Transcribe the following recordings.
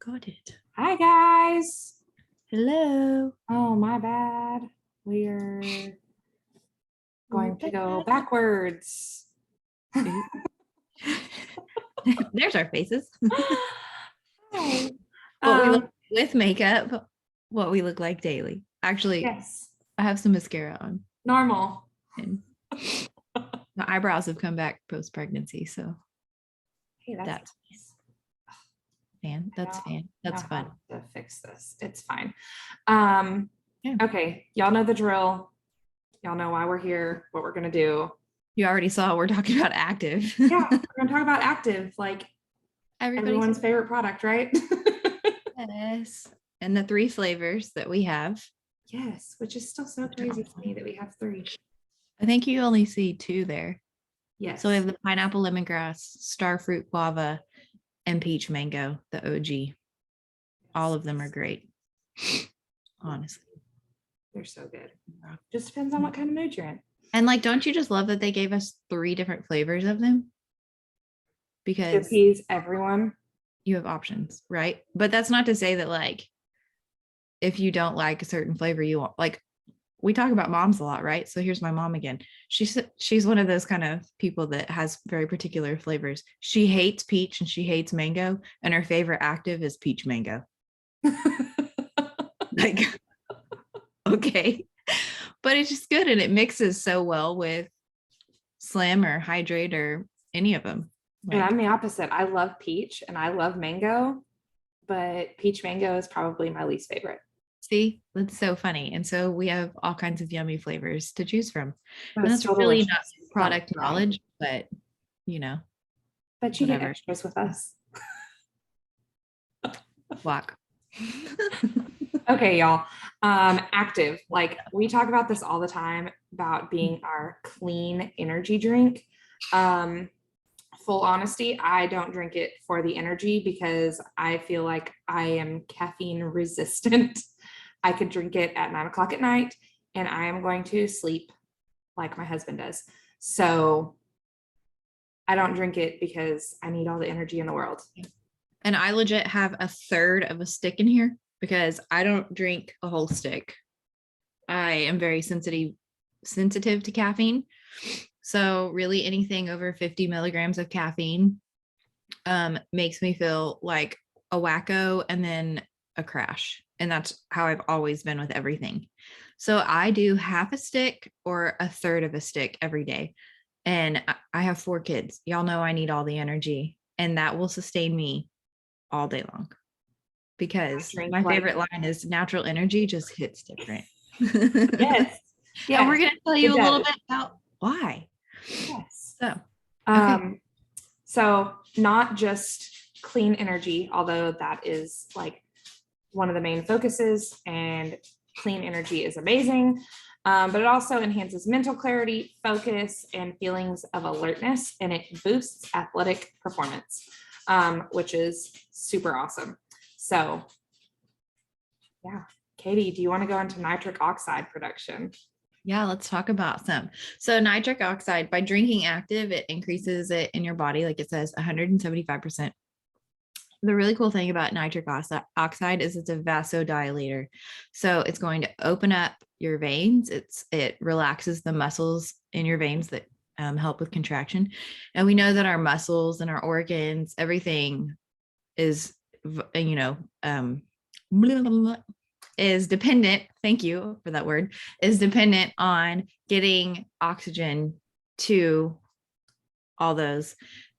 Got it. Hi, guys. Hello. Oh, my bad. We're going to go backwards. There's our faces. Hi. What we look with makeup, what we look like daily. Actually, Yes, I have some mascara on. normal. And my eyebrows have come back post-pregnancy, so Hey, that's nice. fan. That's fan. That's fun. To fix this. It's fine. Yeah. Okay, y'all know the drill. Y'all know why we're here, what we're gonna do. You already saw we're talking about active. Yeah, we're gonna talk about active, like everyone's favorite product, right? Yes. And the 3 flavors that we have. Yes, which is still so crazy to me that we have 3. I think you only see 2 there. Yes. So we have the pineapple lemongrass, starfruit guava, and peach mango, the OG. All of them are great. Honestly. They're so good. Just depends on what kind of mood you're in. And like, don't you just love that they gave us 3 different flavors of them? Because to appease everyone. You have options, right? But that's not to say that like if you don't like a certain flavor, you want like we talk about moms a lot, right? So here's my mom again. She's one of those kind of people that has very particular flavors. She hates peach and she hates mango, and her favorite active is peach mango. Like, okay, but it's just good and it mixes so well with Slim or Hydrate or any of them. Like, and I'm the opposite. I love peach and I love mango, but peach mango is probably my least favorite. See, that's so funny. And so we have all kinds of yummy flavors to choose from. And that's so really not product knowledge, but you know. But you get extras with us. Walk. Okay, y'all. Active. Like we talk about this all the time about being our clean energy drink. Full honesty, I don't drink it for the energy because I feel like I am caffeine resistant. I could drink it at 9 o'clock at night and I am going to sleep like my husband does. So I don't drink it because I need all the energy in the world. And I legit have a third of a stick in here because I don't drink a whole stick. I am very sensitive to caffeine. So really anything over 50 milligrams of caffeine makes me feel like a wacko and then a crash. And that's how I've always been with everything. So I do half a stick or a third of a stick every day. And I have 4 kids. Y'all know I need all the energy, and that will sustain me all day long. Because my favorite line is natural energy just hits different. Yes. Yeah. And we're going to tell you a little bit about why. Yes. So, okay. So not just clean energy, although that is like one of the main focuses, and clean energy is amazing. But it also enhances mental clarity, focus, and feelings of alertness, and it boosts athletic performance, which is super awesome. So, yeah, Katie, do you want to go into nitric oxide production? Yeah, let's talk about some. So nitric oxide, by drinking active, it increases it in your body, like it says, 175%. The really cool thing about nitric oxide is it's a vasodilator. So it's going to open up your veins. It relaxes the muscles in your veins that help with contraction. And we know that our muscles and our organs, everything is, is dependent, thank you for that word, is dependent on getting oxygen to all those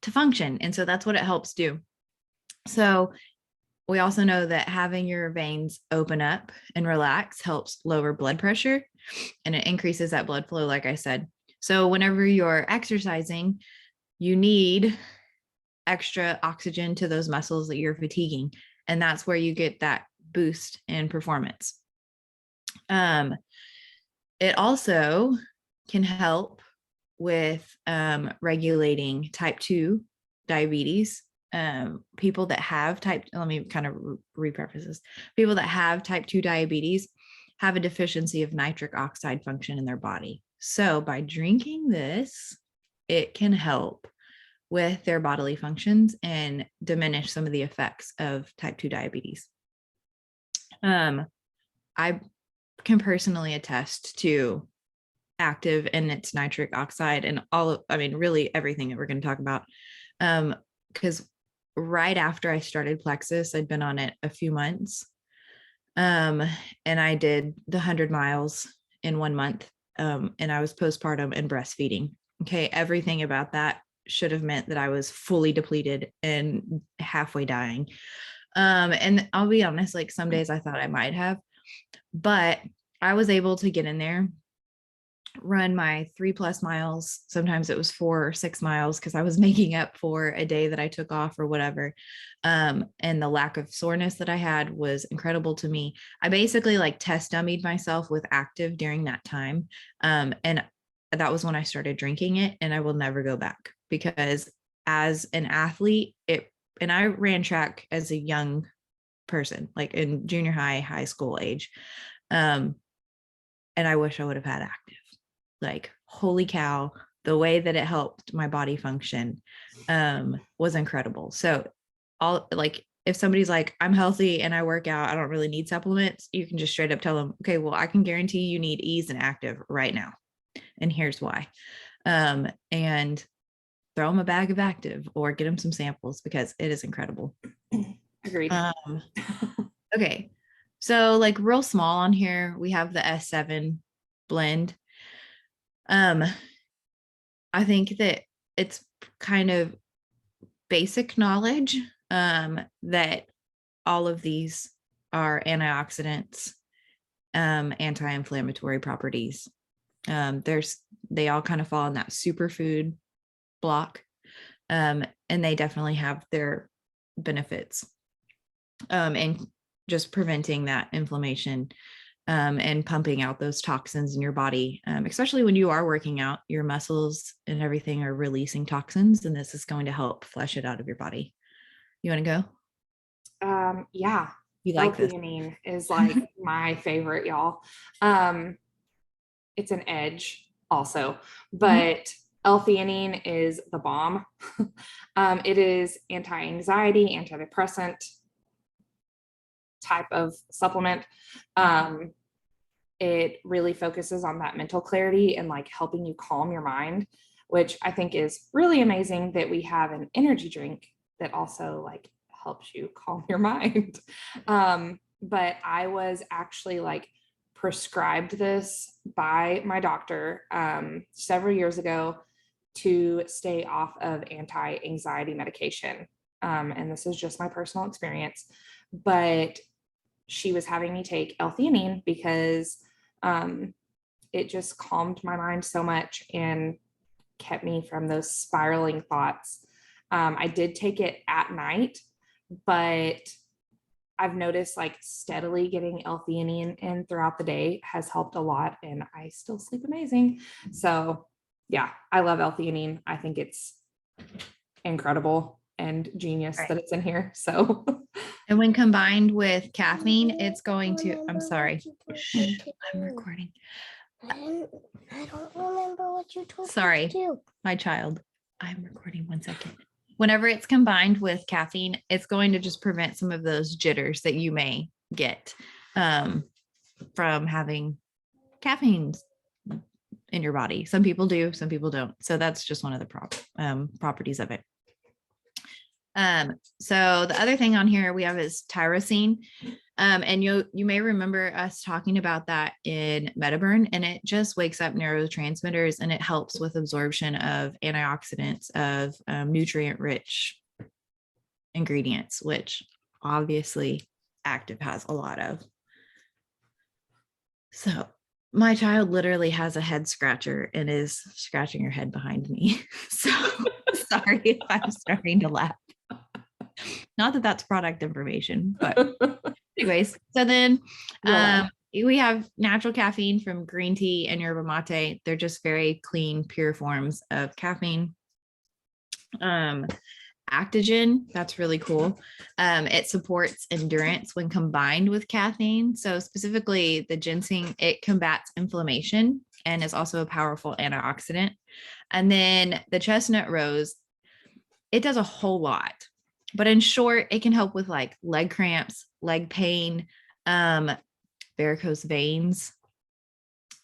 to function. And so that's what it helps do. So we also know that having your veins open up and relax helps lower blood pressure, and it increases that blood flow, like I said. So whenever you're exercising, you need extra oxygen to those muscles that you're fatiguing. And that's where you get that boost in performance. It also can help with regulating type 2 diabetes. People that have let me kind of repreface this. People that have type 2 diabetes have a deficiency of nitric oxide function in their body. So by drinking this, it can help with their bodily functions and diminish some of the effects of type 2 diabetes. I can personally attest to active and its nitric oxide and really everything that we're going to talk about. Because right after I started Plexus, I'd been on it a few months. And I did the 100 miles in 1 month. And I was postpartum and breastfeeding. Okay. Everything about that should have meant that I was fully depleted and halfway dying. And I'll be honest, like some days I thought I might have, but I was able to get in there, run my 3+ miles. Sometimes it was 4 or 6 miles because I was making up for a day that I took off or whatever. And the lack of soreness that I had was incredible to me. I basically like test dummied myself with active during that time. And that was when I started drinking it, and I will never go back because as an athlete, and I ran track as a young person, like in junior high school age. And I wish I would have had active. Like, holy cow, the way that it helped my body function was incredible. So all like, if somebody's like, I'm healthy and I work out, I don't really need supplements, you can just straight up tell them, okay, well, I can guarantee you need ease and active right now. And here's why. And throw them a bag of active or get them some samples because it is incredible. Agreed. Okay. So like real small on here, we have the S7 blend. I think that it's kind of basic knowledge that all of these are antioxidants, anti-inflammatory properties. They all kind of fall in that superfood block. And they definitely have their benefits and just preventing that inflammation and pumping out those toxins in your body, especially when you are working out. Your muscles and everything are releasing toxins, and this is going to help flush it out of your body. You want to go? Yeah. You like this? L-theanine is like my favorite, y'all. It's an edge also, but L-theanine is the bomb. It is anti-anxiety, antidepressant type of supplement. It really focuses on that mental clarity and like helping you calm your mind, which I think is really amazing that we have an energy drink that also like helps you calm your mind. But I was actually like prescribed this by my doctor several years ago to stay off of anti-anxiety medication. And this is just my personal experience, but she was having me take L-theanine because it just calmed my mind so much and kept me from those spiraling thoughts. I did take it at night, but I've noticed like steadily getting L-theanine in throughout the day has helped a lot, and I still sleep amazing. So yeah, I love L-theanine. I think it's incredible and genius that it's in here. So and when combined with caffeine, it's going to, I'm sorry, shh, I'm recording. I don't remember what you told Sorry, me to do. My child. I'm recording 1 second. Whenever it's combined with caffeine, it's going to just prevent some of those jitters that you may get from having caffeine in your body. Some people do, some people don't. So that's just one of the properties of it. So the other thing on here we have is tyrosine. And you may remember us talking about that in MetaBurn, and it just wakes up neurotransmitters and it helps with absorption of antioxidants, of nutrient-rich ingredients, which obviously active has a lot of. So my child literally has a head scratcher and is scratching her head behind me. So sorry if I'm starting to laugh. Not that that's product information, but anyways, so then we have natural caffeine from green tea and yerba mate. They're just very clean, pure forms of caffeine. Actogen, that's really cool. It supports endurance when combined with caffeine. So specifically the ginseng, it combats inflammation and is also a powerful antioxidant. And then the chestnut rose, it does a whole lot. But in short, it can help with like leg cramps, leg pain, varicose veins.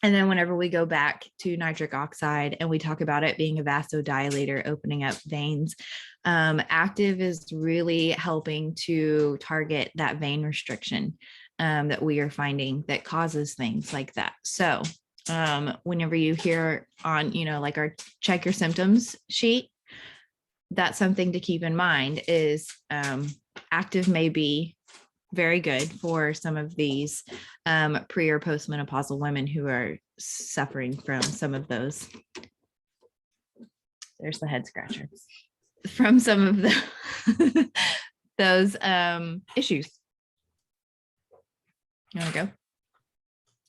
And then whenever we go back to nitric oxide and we talk about it being a vasodilator, opening up veins, active is really helping to target that vein restriction that we are finding that causes things like that. So whenever you hear on, like our check your symptoms sheet, that's something to keep in mind is active may be very good for some of these pre or postmenopausal women who are suffering from some of those. There's the head scratcher. From some of the those issues. You want to go?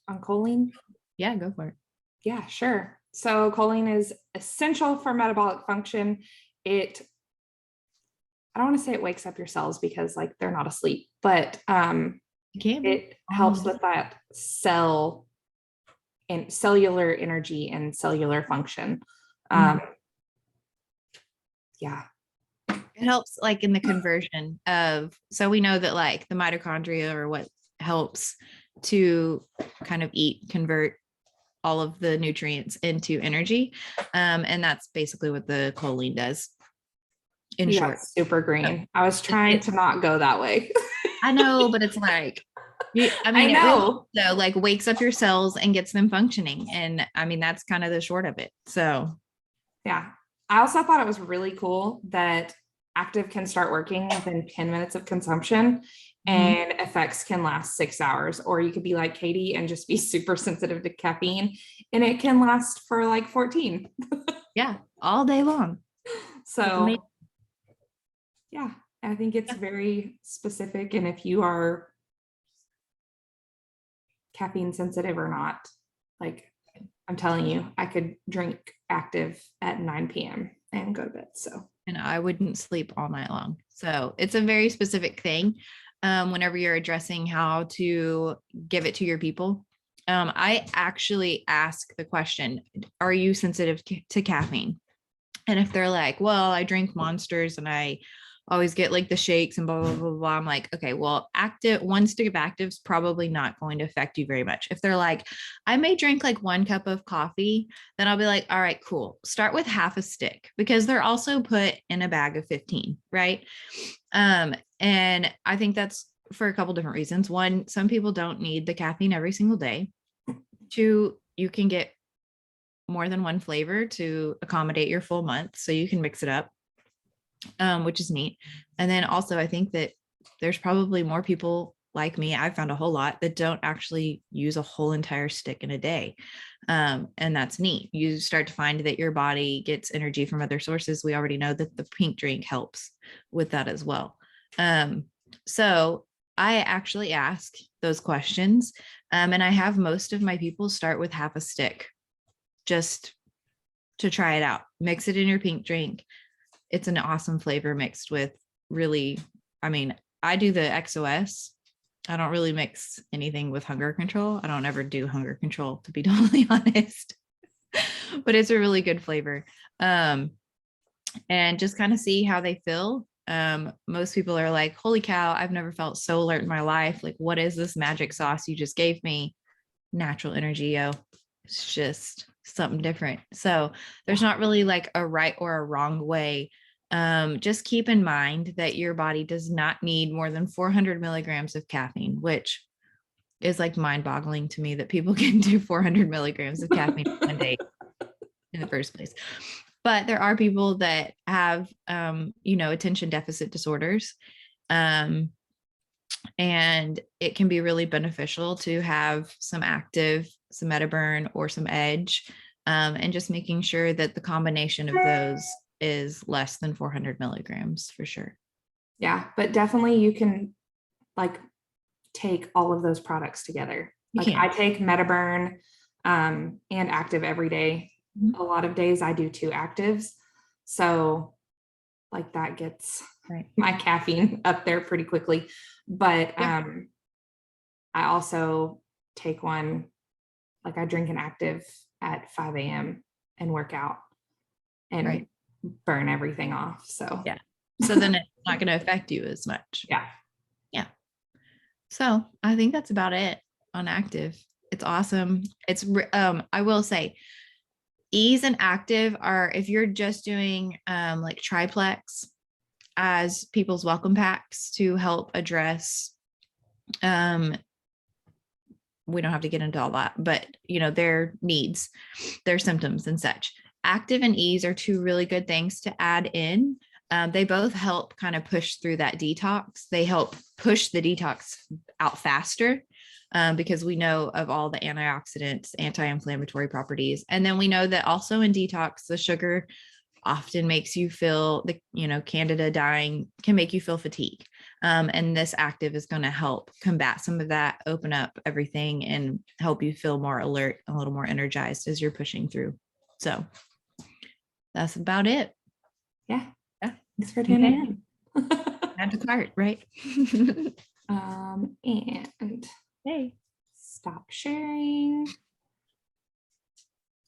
On choline? Yeah, go for it. Yeah, sure. So choline is essential for metabolic function. I don't want to say it wakes up your cells because like they're not asleep, but it helps with that cell and cellular energy and cellular function. Yeah. It helps like in the conversion of, so we know that like the mitochondria are what helps to kind of convert all of the nutrients into energy. And that's basically what the choline does. In short, super green. I was trying to not go that way. I know, but it's like, I mean, it really, so like wakes up your cells and gets them functioning. And I mean, that's kind of the short of it. So, yeah. I also thought it was really cool that active can start working within 10 minutes of consumption and effects can last 6 hours. Or you could be like Katie and just be super sensitive to caffeine and it can last for like 14. Yeah, all day long. So yeah, I think it's very specific. And if you are caffeine sensitive or not, like I'm telling you, I could drink active at 9 p.m. and go to bed. So, and I wouldn't sleep all night long. So it's a very specific thing. Whenever you're addressing how to give it to your people, I actually ask the question, are you sensitive to caffeine? And if they're like, well, I drink Monsters and I always get like the shakes and blah, blah, blah, blah. I'm like, okay, well, one stick of active is probably not going to affect you very much. If they're like, I may drink like 1 cup of coffee, then I'll be like, all right, cool. Start with half a stick because they're also put in a bag of 15, right? And I think that's for a couple different reasons. One, some people don't need the caffeine every single day. 2, you can get more than one flavor to accommodate your full month. So you can mix it up, which is neat. And then also I think that there's probably more people like me, I've found a whole lot that don't actually use a whole entire stick in a day. And that's neat. You start to find that your body gets energy from other sources. We already know that the pink drink helps with that as well. So I actually ask those questions. And I have most of my people start with half a stick just to try it out. Mix it in your pink drink. It's an awesome flavor mixed with really, I mean, I do the XOS. I don't really mix anything with hunger control. I don't ever do hunger control, to be totally honest, but it's a really good flavor. And just kind of see how they feel. Most people are like, holy cow, I've never felt so alert in my life. Like, what is this magic sauce you just gave me? Natural energy, yo. It's just something different. So there's not really like a right or a wrong way. Just keep in mind that your body does not need more than 400 milligrams of caffeine, which is like mind boggling to me that people can do 400 milligrams of caffeine one day in the first place. But there are people that have, attention deficit disorders. And it can be really beneficial to have some active, some Metaburn or some Edge, and just making sure that the combination of those is less than 400 milligrams for sure. Yeah, but definitely you can like take all of those products together. Like I take Metaburn and active every day. Mm-hmm. A lot of days I do 2 actives. So like that gets my caffeine up there pretty quickly. But I also take one, like I drink an active at 5 a.m. and work out. And burn everything off. So Yeah. So then it's not going to affect you as much. yeah. So I think that's about it on active. It's awesome. I will say ease and active are, if you're just doing like triplex as people's welcome packs to help address, we don't have to get into all that, but their needs, their symptoms and such. Active and ease are two really good things to add in. They both help kind of push through that detox. They help push the detox out faster because we know of all the antioxidants, anti-inflammatory properties. And then we know that also in detox, the sugar often makes you feel candida dying can make you feel fatigue. And this active is going to help combat some of that, open up everything and help you feel more alert, a little more energized as you're pushing through. So that's about it. Yeah. Yeah. Thanks for tuning in. Add to cart, right? And Hey. stop sharing.